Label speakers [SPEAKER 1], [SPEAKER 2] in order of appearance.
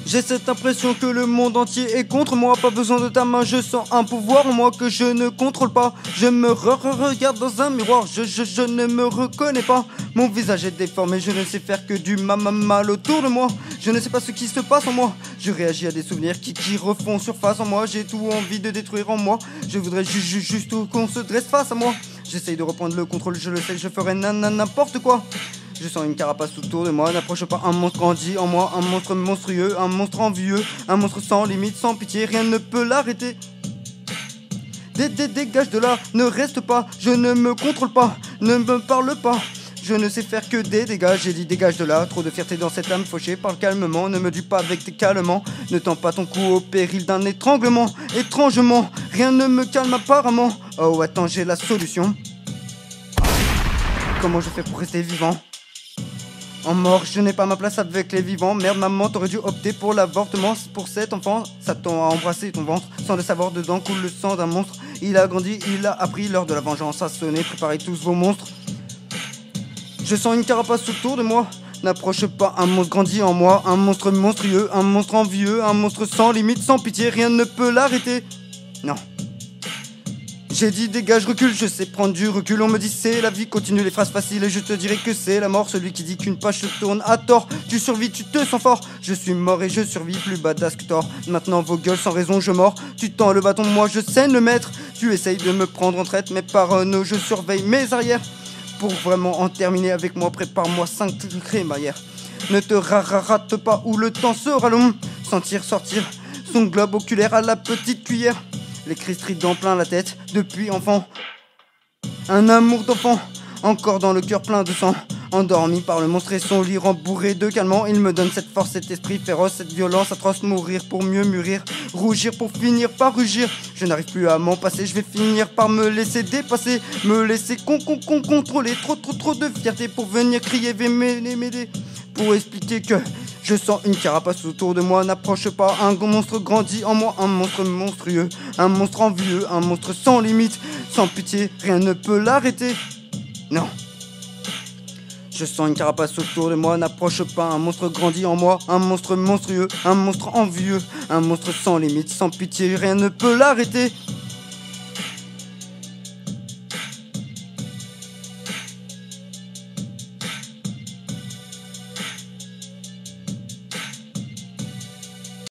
[SPEAKER 1] J'ai cette impression que le monde entier est contre moi. Pas besoin de ta main, je sens un pouvoir en moi que je ne contrôle pas. Je me regarde dans un miroir, je ne me reconnais pas. Mon visage est déformé, je ne sais faire que du mal autour de moi. Je ne sais pas ce qui se passe en moi. Je réagis à des souvenirs qui refont surface en moi. J'ai tout envie de détruire en moi. Je voudrais juste qu'on se dresse face à moi. J'essaye de reprendre le contrôle, je le sais que je ferai n'importe quoi. Je sens une carapace autour de moi, n'approche pas, un monstre grandit en moi, un monstre monstrueux, un monstre envieux, un monstre sans limite, sans pitié, rien ne peut l'arrêter. Dégage de là, ne reste pas, je ne me contrôle pas, ne me parle pas. Je ne sais faire que des dégâts, j'ai dit dégage de là. Trop de fierté dans cette âme fauchée, parle calmement. Ne me dis pas avec tes calmants. Ne tends pas ton cou au péril d'un étranglement. Étrangement, rien ne me calme apparemment. Oh attends, j'ai la solution. Comment je fais pour rester vivant? En mort, je n'ai pas ma place avec les vivants. Merde maman, t'aurais dû opter pour l'avortement. Pour cet enfant, Satan a embrassé ton ventre. Sans le savoir, dedans coule le sang d'un monstre. Il a grandi, il a appris, l'heure de la vengeance a sonné. Préparez tous vos monstres. Je sens une carapace autour de moi. N'approche pas, un monstre grandit en moi. Un monstre monstrueux, un monstre envieux. Un monstre sans limite, sans pitié, rien ne peut l'arrêter. Non. J'ai dit dégage, recule, je sais prendre du recul. On me dit c'est la vie, continue les phrases faciles. Et je te dirai que c'est la mort. Celui qui dit qu'une page se tourne à tort. Tu survis, tu te sens fort. Je suis mort et je survis, plus badass que tort. Maintenant vos gueules sans raison, je mords. Tu tends le bâton, moi je saigne le maître. Tu essayes de me prendre en traite, mais parano, je surveille mes arrières. Pour vraiment en terminer avec moi, prépare-moi 5 crémaillères. Ne te rate pas ou le temps sera long. Sentir sortir son globe oculaire à la petite cuillère. Les cris stridents plein la tête, depuis enfant. Un amour d'enfant, encore dans le cœur plein de sang. Endormi par le monstre et son lit rembourré de calmant. Il me donne cette force, cet esprit féroce, cette violence atroce. Mourir pour mieux mûrir, rougir pour finir par rugir. Je n'arrive plus à m'en passer, je vais finir par me laisser dépasser. Me laisser contrôler, trop de fierté pour venir crier, m'aider. Pour expliquer que je sens une carapace autour de moi, n'approche pas, un monstre grandit en moi, un monstre monstrueux, un monstre envieux, un monstre sans limite, sans pitié, rien ne peut l'arrêter. Non. Je sens une carapace autour de moi, n'approche pas, un monstre grandit en moi, un monstre monstrueux, un monstre envieux, un monstre sans limite, sans pitié, rien ne peut l'arrêter.